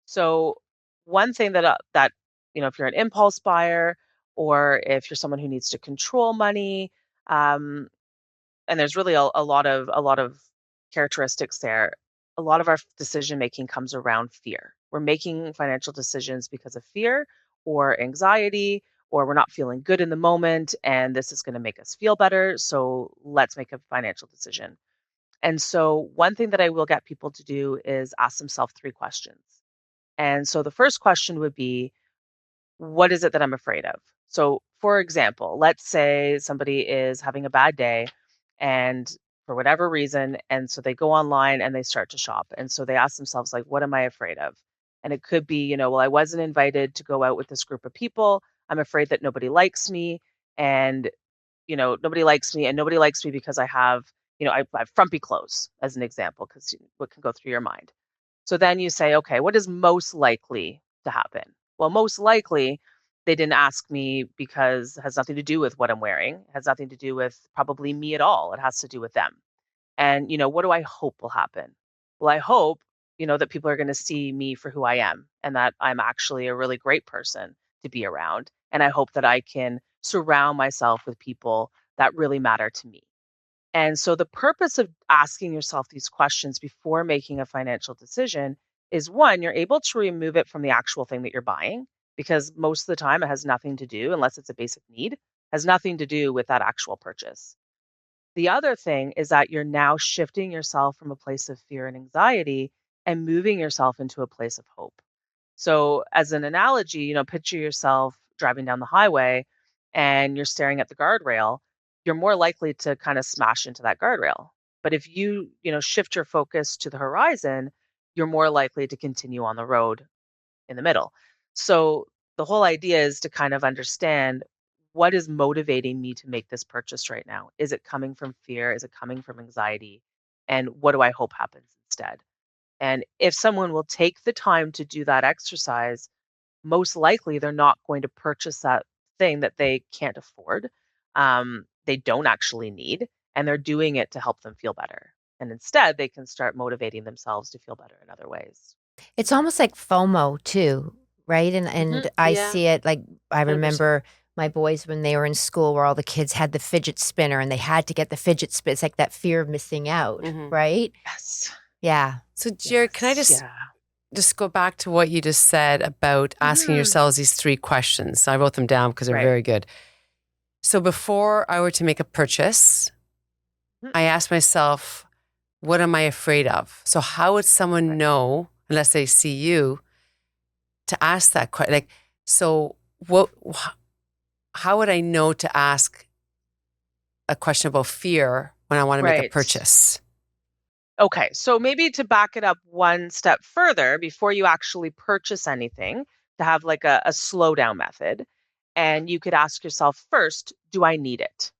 So one thing that if you're an impulse buyer or if you're someone who needs to control money, um, and there's really a lot of characteristics there. A lot of our decision making comes around fear. We're making financial decisions because of fear or anxiety, or we're not feeling good in the moment, and this is going to make us feel better. So let's make a financial decision. And so, one thing that I will get people to do is ask themselves three questions. And so, the first question would be, what is it that I'm afraid of? So, for example, let's say somebody is having a bad day and for whatever reason, and so they go online and they start to shop. And so they ask themselves, like, what am I afraid of? And it could be, well, I wasn't invited to go out with this group of people. I'm afraid that nobody likes me. And, nobody likes me, and nobody likes me because I have, I have frumpy clothes, as an example, because what can go through your mind. So then you say, okay, what is most likely to happen? Well, most likely they didn't ask me because it has nothing to do with what I'm wearing. It has nothing to do with probably me at all. It has to do with them. And, what do I hope will happen? Well, I hope, that people are going to see me for who I am and that I'm actually a really great person to be around. And I hope that I can surround myself with people that really matter to me. And so the purpose of asking yourself these questions before making a financial decision is, one, you're able to remove it from the actual thing that you're buying, because most of the time it has nothing to do, unless it's a basic need, has nothing to do with that actual purchase. The other thing is that you're now shifting yourself from a place of fear and anxiety and moving yourself into a place of hope. So, as an analogy, picture yourself driving down the highway and you're staring at the guardrail. You're more likely to kind of smash into that guardrail. But if you shift your focus to the horizon, you're more likely to continue on the road in the middle. So, the whole idea is to kind of understand, what is motivating me to make this purchase right now? Is it coming from fear? Is it coming from anxiety? And what do I hope happens instead? And if someone will take the time to do that exercise, most likely they're not going to purchase that thing that they can't afford, they don't actually need, and they're doing it to help them feel better. And instead, they can start motivating themselves to feel better in other ways. It's almost like FOMO too, right? And I Yeah. see it like I 100%. remember my boys when they were in school where all the kids had the fidget spinner and they had to get the fidget spin. It's like that fear of missing out, Mhm. right? Yes. Yeah. So, Jeri, can I Yes. just go back to what you just said about asking Mhm. yourselves these three questions? I wrote them down because they're Right. very good. So before I were to make a purchase, Mhm. I asked myself, what am I afraid of? So how would someone Right. know, unless they see you, to ask that question? Like, so how would I know to ask a question about fear when I want to make a Right. purchase? Okay, so maybe to back it up one step further before you actually purchase anything, to have like a slow down method. And you could ask yourself first, do I need it?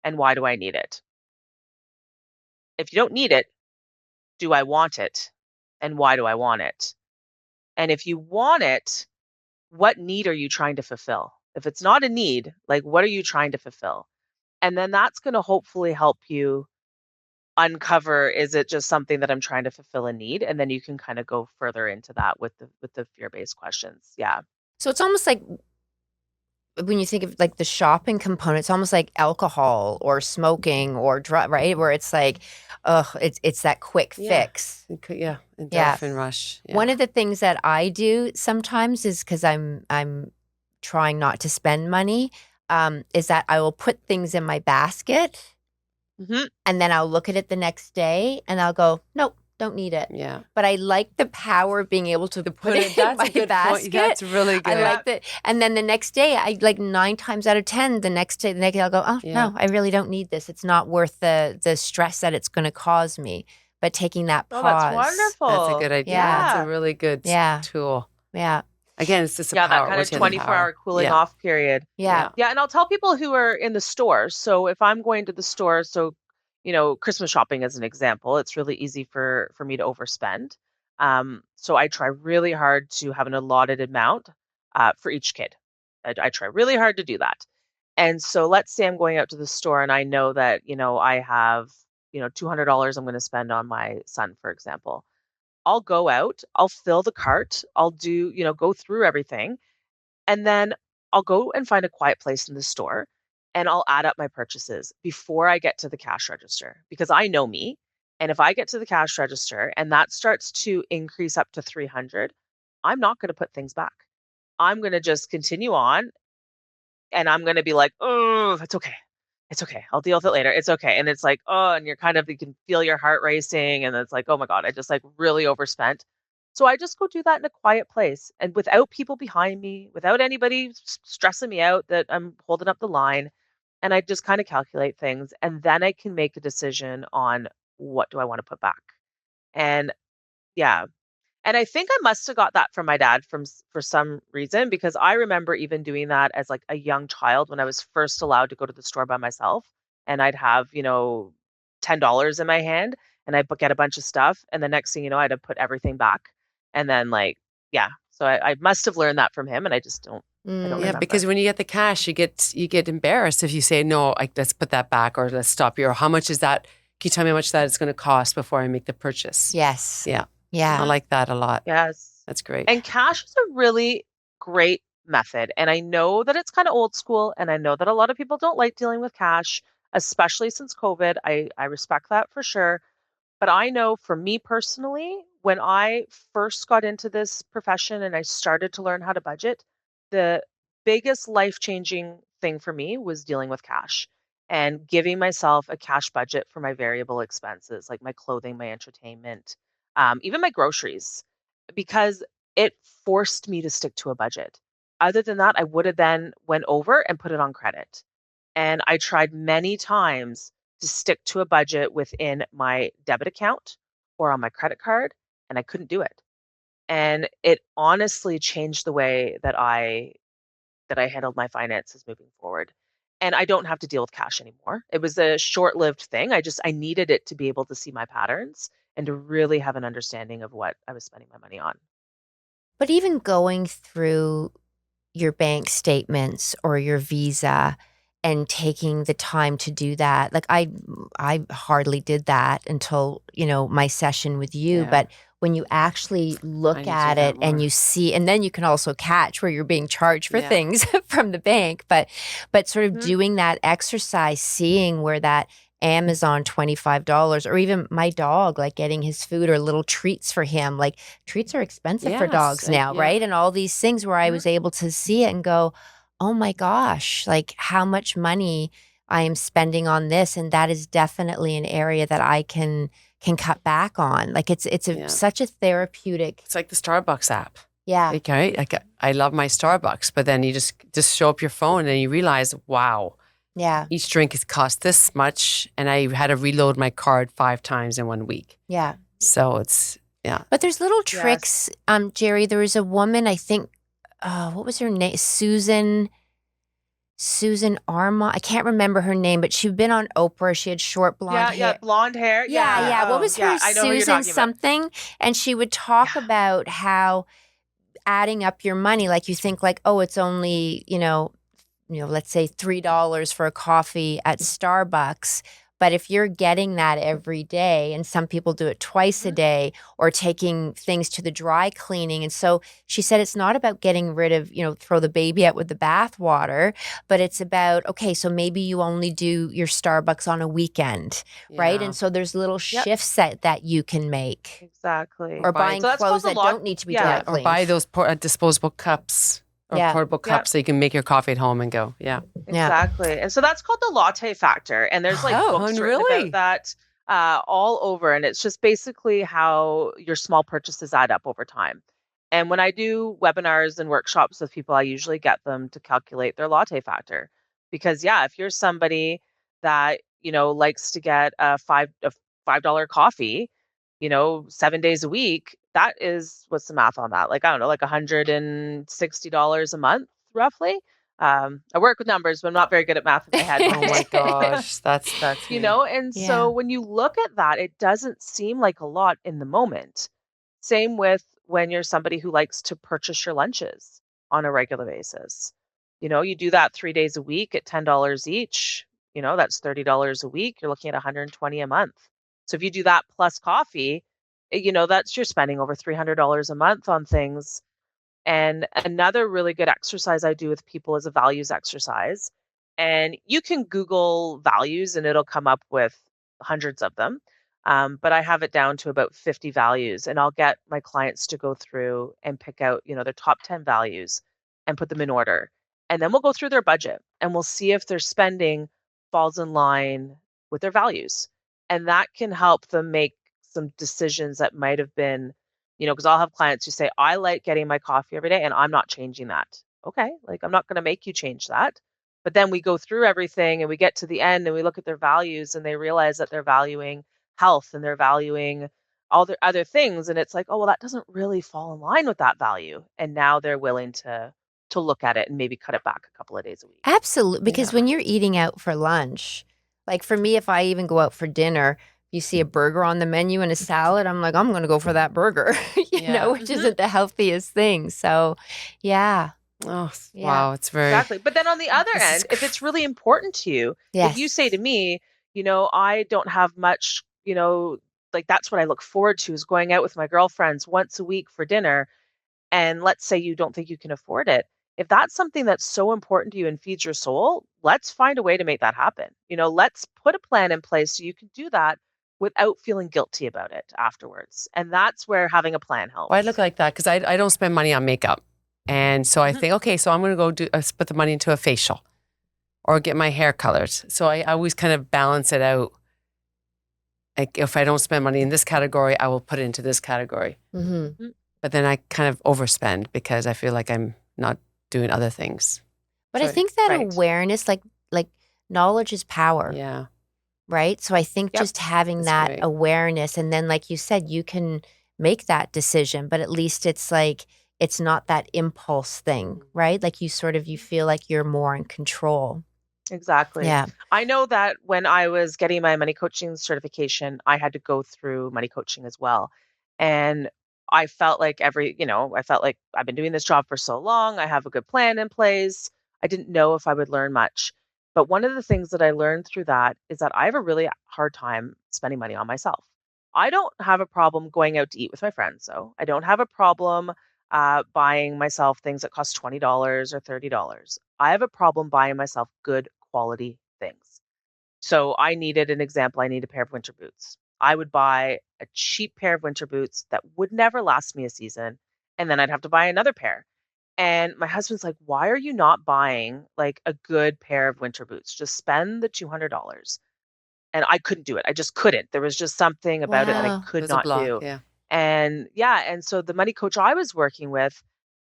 And why do I need it? If you don't need it, do I want it? And why do I want it? And if you want it, what need are you trying to fulfill? If it's not a need, like, what are you trying to fulfill? And then that's going to hopefully help you uncover, is it just something that I'm trying to fulfill a need? And then you can kind of go further into that with the fear-based questions. Yeah. So it's almost like when you think of like the shopping component, it's almost like alcohol or smoking or drug, right? Where it's like, it's that quick Yeah. fix. Yeah, Yeah. endorphin rush. Yeah. One of the things that I do sometimes is because I'm trying not to spend money, is that I will put things in my basket Hmm. and then I'll look at it the next day and I'll go, nope, don't need it. Yeah. But I like the power of being able to put it in That's my a good basket. point. That's really good. I like that. And then the next day, I like 9 times out of 10, the next day I'll go, oh, Yeah. no, I really don't need this. It's not worth the stress that it's going to cause me. But taking that Oh, pause. that's wonderful. That's a good idea. Yeah. That's a really good tool. Yeah. Again, it's just a Yeah, power. that kind of What's the other 24-hour power? cooling Yeah. off period. Yeah. Yeah, and I'll tell people who are in the store. So if I'm going to the store, so Christmas shopping as an example, it's really easy for me to overspend. So I try really hard to have an allotted amount for each kid. I try really hard to do that. And so let's say I'm going out to the store and I know that I have $200 I'm going to spend on my son, for example. I'll go out, I'll fill the cart, I'll do, go through everything. And then I'll go and find a quiet place in the store and I'll add up my purchases before I get to the cash register because I know me. And if I get to the cash register and that starts to increase up to 300, I'm not going to put things back. I'm going to just continue on and I'm going to be like, oh, it's okay. It's okay. I'll deal with it later. It's okay. And it's like, oh, and you can feel your heart racing. And it's like, oh my God, I just like really overspent. So I just go do that in a quiet place and without people behind me, without anybody stressing me out that I'm holding up the line. And I just kind of calculate things. And then I can make a decision on what do I want to put back. And yeah, and I think I must have got that from my dad for some reason because I remember even doing that as like a young child when I was first allowed to go to the store by myself and I'd have, $10 in my hand and I'd get a bunch of stuff and the next thing you know I'd have put everything back. And then like, yeah. So I must have learned that from him and I just don't I don't Yeah, remember. because when you get the cash, you get embarrassed if you say no. Like, let's put that back or let's stop here. Or how much is that? Can you tell me how much that is going to cost before I make the purchase? Yes. Yeah, Yeah. I like that a lot. Yes. That's great. And cash is a really great method. And I know that it's kind of old school. And I know that a lot of people don't like dealing with cash, especially since COVID. I respect that for sure. But I know for me personally, when I first got into this profession and I started to learn how to budget, the biggest life changing thing for me was dealing with cash and giving myself a cash budget for my variable expenses, like my clothing, my entertainment, even my groceries, because it forced me to stick to a budget. Other than that, I would have then went over and put it on credit. And I tried many times to stick to a budget within my debit account or on my credit card, and I couldn't do it. And it honestly changed the way that I handled my finances moving forward. And I don't have to deal with cash anymore. It was a short-lived thing. I needed it to be able to see my patterns and to really have an understanding of what I was spending my money on. But even going through your bank statements or your Visa and taking the time to do that. Like I hardly did that until, my session with you, Yeah. but when you actually I look need to at do that it and more. you see, and then you can also catch where you're being charged for Yeah. things from the bank, but sort of Mhm. doing that exercise, seeing where that Amazon $25 or even my dog, like getting his food or little treats for him. Like treats are expensive for Yes, dogs and now, yeah. right? And all these things where I Mhm. was able to see it and go, oh my gosh, like how much money I am spending on this. And that is definitely an area that I can cut back on. Like it's Yeah. such a therapeutic. It's like the Starbucks app. Yeah. Okay, like I love my Starbucks, but then you just show up your phone and you realize, wow, Yeah. each drink has cost this much, and I had to reload my card 5 times in 1 week. Yeah. So it's But there's little Yes. tricks. Jeri, there was a woman, I think, what was her name? Susan Arma. I can't remember her name, but she'd been on Oprah. She had short blonde Yeah, hair. blonde hair. Yeah. What Oh, was her? yeah, I know who you're Susan talking about. something. And she would talk Yeah. about how adding up your money, like you think like, oh, it's only, let's say $3 for a coffee at Starbucks. But if you're getting that every day, and some people do it twice a Mhm. day, or taking things to the dry cleaning. And so she said it's not about getting rid of, throw the baby out with the bathwater, but it's about, okay, so maybe you only do your Starbucks on a weekend, right? Yeah. And so there's little Yep. shifts that you can make. Exactly. Or buy- buying So that's called clothes the that lot. don't need to be Yeah. dry Yeah, or cleaned. buy those disposable cups or Yeah. portable cups so you can make your coffee at home and go. Yeah. Yeah. Exactly. And so that's called the latte factor. And there's like Oh, books written really? about that all over. And it's just basically how your small purchases add up over time. And when I do webinars and workshops with people, I usually get them to calculate their latte factor. Because yeah, if you're somebody that, likes to get a $5 coffee, 7 days a week, that is what's the math on that? Like, I don't know, like $160 a month, roughly. I work with numbers, but I'm not very good at math in my head. Oh my gosh, that's me. And Yeah. so when you look at that, it doesn't seem like a lot in the moment. Same with when you're somebody who likes to purchase your lunches on a regular basis. You do that 3 days a week at $10 each, that's $30 a week. You're looking at $120 a month. So if you do that plus coffee, that's you're spending over $300 a month on things. And another really good exercise I do with people is a values exercise. And you can Google values and it'll come up with hundreds of them. But I have it down to about 50 values. And I'll get my clients to go through and pick out, their top 10 values and put them in order. And then we'll go through their budget and we'll see if their spending falls in line with their values. And that can help them make some decisions that might have been, because I'll have clients who say, I like getting my coffee every day and I'm not changing that. Okay, like I'm not going to make you change that. But then we go through everything and we get to the end and we look at their values and they realize that they're valuing health and they're valuing all their other things. And it's like, oh, well, that doesn't really fall in line with that value. And now they're willing to look at it and maybe cut it back a couple of days a week. Absolutely. Because when you're eating out for lunch, like for me, if I even go out for dinner, you see a burger on the menu and a salad, I'm like, I'm going to go for that burger, which isn't the healthiest thing. So, yeah. Oh, wow. It's very. Exactly. But then on the other end, if it's really important to you, if you say to me, I don't have much, like that's what I look forward to is going out with my girlfriends once a week for dinner. And let's say you don't think you can afford it. If that's something that's so important to you and feeds your soul, let's find a way to make that happen. Let's put a plan in place so you can do that without feeling guilty about it afterwards. And that's where having a plan helps. Well, I look like that because I don't spend money on makeup. And so I think, okay, so I'm going to go put the money into a facial or get my hair colored. So I always kind of balance it out. Like if I don't spend money in this category, I will put it into this category. Mm-hmm. But then I kind of overspend because I feel like I'm not doing other things. But I think that awareness, like knowledge is power. Yeah. Right? So I think just having that awareness, and then like you said, you can make that decision, but at least it's like, it's not that impulse thing, right? Like you feel like you're more in control. Exactly. Yeah. I know that when I was getting my money coaching certification, I had to go through money coaching as well. And I felt like I've been doing this job for so long. I have a good plan in place. I didn't know if I would learn much. But one of the things that I learned through that is that I have a really hard time spending money on myself. I don't have a problem going out to eat with my friends, though. I don't have a problem buying myself things that cost $20 or $30. I have a problem buying myself good quality things. So I needed an example. I need a pair of winter boots. I would buy a cheap pair of winter boots that would never last me a season. And then I'd have to buy another pair. And my husband's like, why are you not buying like a good pair of winter boots? Just spend the $200. And I couldn't do it. I just couldn't. There was just something about it that I could not do. Yeah. And so the money coach I was working with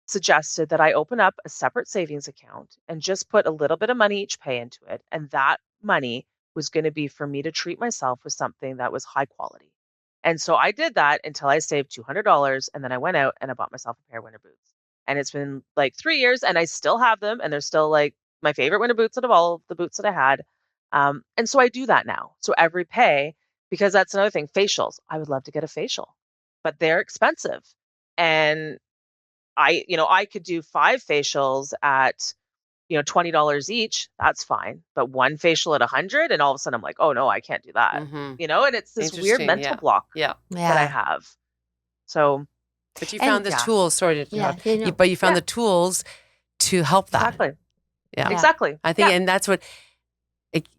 suggested that I open up a separate savings account and just put a little bit of money each pay into it. And that money was going to be for me to treat myself with something that was high quality. And so I did that until I saved $200. And then I went out and I bought myself a pair of winter boots. And it's been like 3 years and I still have them. And they're still like my favorite winter boots out of all of the boots that I had. And so I do that now. So every pay, because that's another thing, facials. I would love to get a facial, but they're expensive. And I could do 5 facials at, $20 each. That's fine. But one facial at $100, and all of a sudden I'm like, oh no, I can't do that. And it's this weird mental block that I have. So, but you found the tools. Sorry to interrupt. But you found the tools to help that. Exactly. Yeah. Exactly. I think, and that's what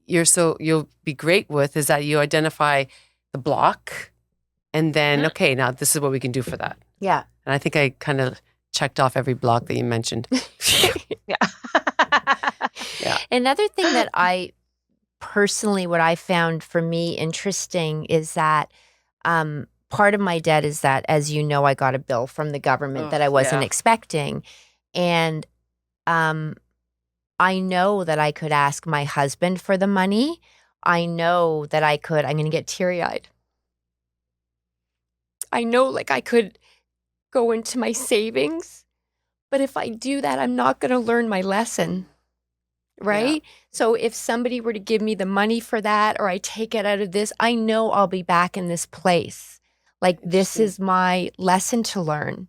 you'll be great with is that you identify the block, and then okay, now this is what we can do for that. Yeah. And I think I kind of checked off every block that you mentioned. Yeah. Yeah. Another thing that what I found for me interesting is that part of my debt is that, as you know, I got a bill from the government that I wasn't expecting. And I know that I could ask my husband for the money. I know that I'm going to get teary-eyed. I know I could go into my savings, but if I do that, I'm not going to learn my lesson, right? Yeah. So if somebody were to give me the money for that, or I take it out of this, I know I'll be back in this place. This is my lesson to learn,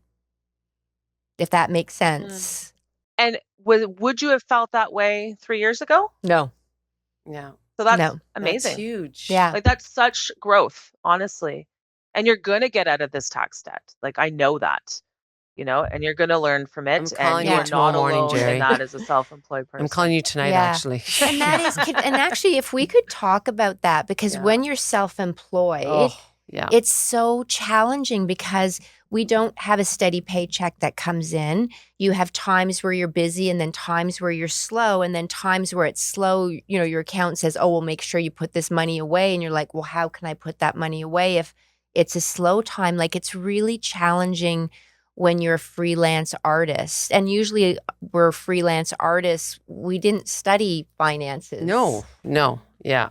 if that makes sense. And would you have felt that way 3 years ago? No. Yeah. So that's amazing. That's huge. Yeah. That's such growth, honestly. And you're going to get out of this tax debt. Like, I know that, and you're going to learn from I'm it. And calling you you are tomorrow not morning, alone in Jeri. that as a self-employed person. I'm calling you tonight, Yeah. actually. And that is, and actually, if we could talk about that, because when you're self-employed, it's so challenging because we don't have a steady paycheck that comes in. You have times where you're busy and then times where you're slow, and then times where it's slow, your accountant says, oh, well, make sure you put this money away. And you're like, well, how can I put that money away if it's a slow time? Like, it's really challenging when you're a freelance artist. And usually we're freelance artists. We didn't study finances. No. Yeah.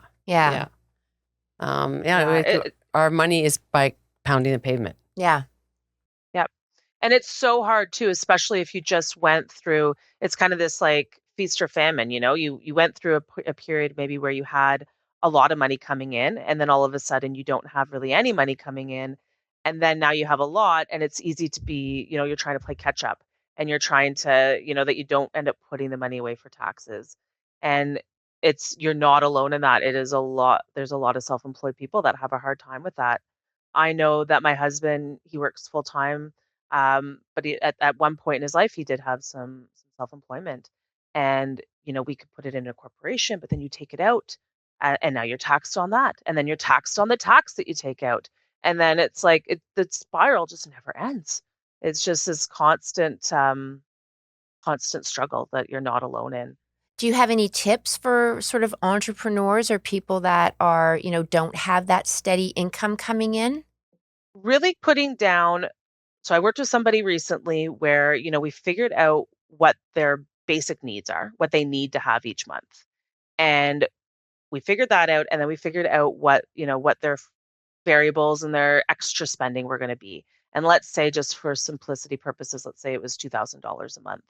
Our money is by pounding the pavement. Yeah. Yep. And it's so hard too, especially if you just went through, it's kind of this like feast or famine, you went through a period maybe where you had a lot of money coming in, and then all of a sudden you don't have really any money coming in. And then now you have a lot, and it's easy to be, you're trying to play catch up, and you're trying to, that you don't end up putting the money away for taxes. And you're not alone in that. It is a lot. There's a lot of self-employed people that have a hard time with that. I know that my husband, he works full time, but at one point in his life, he did have some self-employment, and we could put it in a corporation, but then you take it out, and now you're taxed on that, and then you're taxed on the tax that you take out, and then it's like the spiral just never ends. It's just this constant struggle that you're not alone in. Do you have any tips for sort of entrepreneurs or people that are, don't have that steady income coming in? Really putting down. So I worked with somebody recently where, we figured out what their basic needs are, what they need to have each month. And we figured that out. And then we figured out what their variables and their extra spending were going to be. And let's say, just for simplicity purposes, let's say it was $2,000 a month.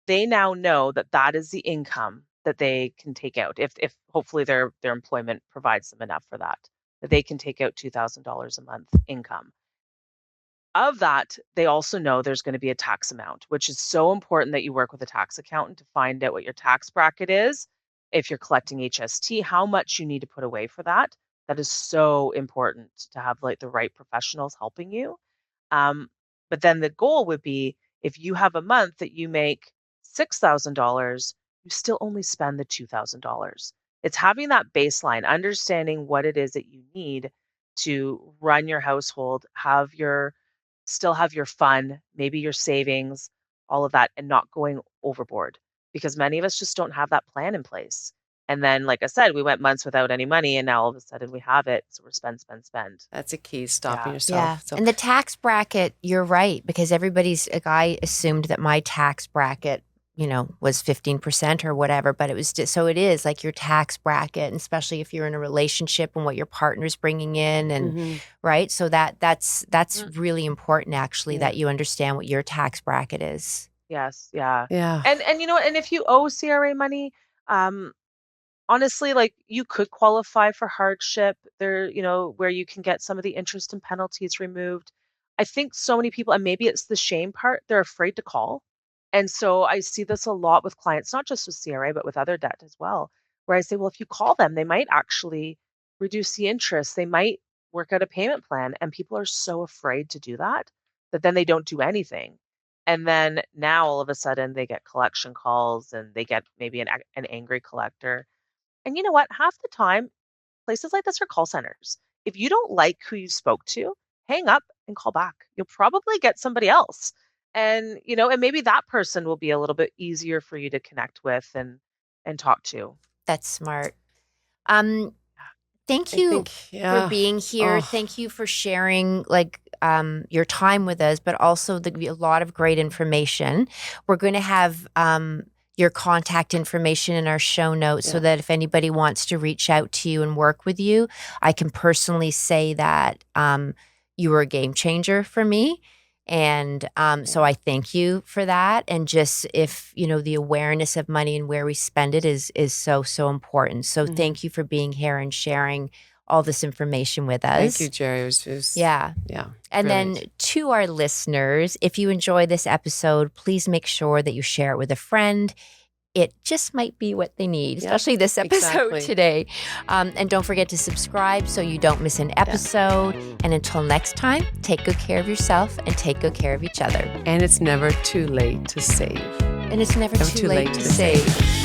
They now know that that is the income that they can take out. If hopefully their employment provides them enough for that they can take out $2,000 a month income. Of that, they also know there's going to be a tax amount, which is so important that you work with a tax accountant to find out what your tax bracket is. If you're collecting HST, how much you need to put away for that. That is so important to have like the right professionals helping you. But then the goal would be, if you have a month that you make $6,000, you still only spend the $2,000. It's having that baseline, understanding what it is that you need to run your household, still have your fun, maybe your savings, all of that, and not going overboard, because many of us just don't have that plan in place. And then, like I said, we went months without any money, and now all of a sudden we have it. So we're spend. That's a key, stopping yourself. Yeah. So. And the tax bracket, you're right, because I assumed that my tax bracket, was 15% or whatever, but it was just, so it is like your tax bracket, and especially if you're in a relationship and what your partner's bringing in, and right. So that's really important, actually, that you understand what your tax bracket is. Yes. Yeah. Yeah. And and if you owe CRA money, honestly, like, you could qualify for hardship there, where you can get some of the interest and penalties removed. I think so many people, and maybe it's the shame part, they're afraid to call. And so I see this a lot with clients, not just with CRA, but with other debt as well, where I say, well, if you call them, they might actually reduce the interest. They might work out a payment plan. And people are so afraid to do that then they don't do anything. And then now all of a sudden they get collection calls, and they get maybe an angry collector. And you know what? Half the time, places like this are call centers. If you don't like who you spoke to, hang up and call back. You'll probably get somebody else. And, and maybe that person will be a little bit easier for you to connect with and talk to. That's smart. Thank you for being here. Thank you for sharing your time with us, but also a lot of great information. We're going to have your contact information in our show notes so that if anybody wants to reach out to you and work with you, I can personally say that you were a game changer for me. And so I thank you for that. And just if, the awareness of money and where we spend it is so, so important. So thank you for being here and sharing all this information with us. Thank you, Jeri. It was yeah. And brilliant. then to our listeners, if you enjoy this episode, please make sure that you share it with a friend. it just might be what they need, Yeah, especially this episode exactly. today. And don't forget to subscribe so you don't miss an episode. And until next time, take good care of yourself and take good care of each other. And it's never too late to save. And it's never too late to save.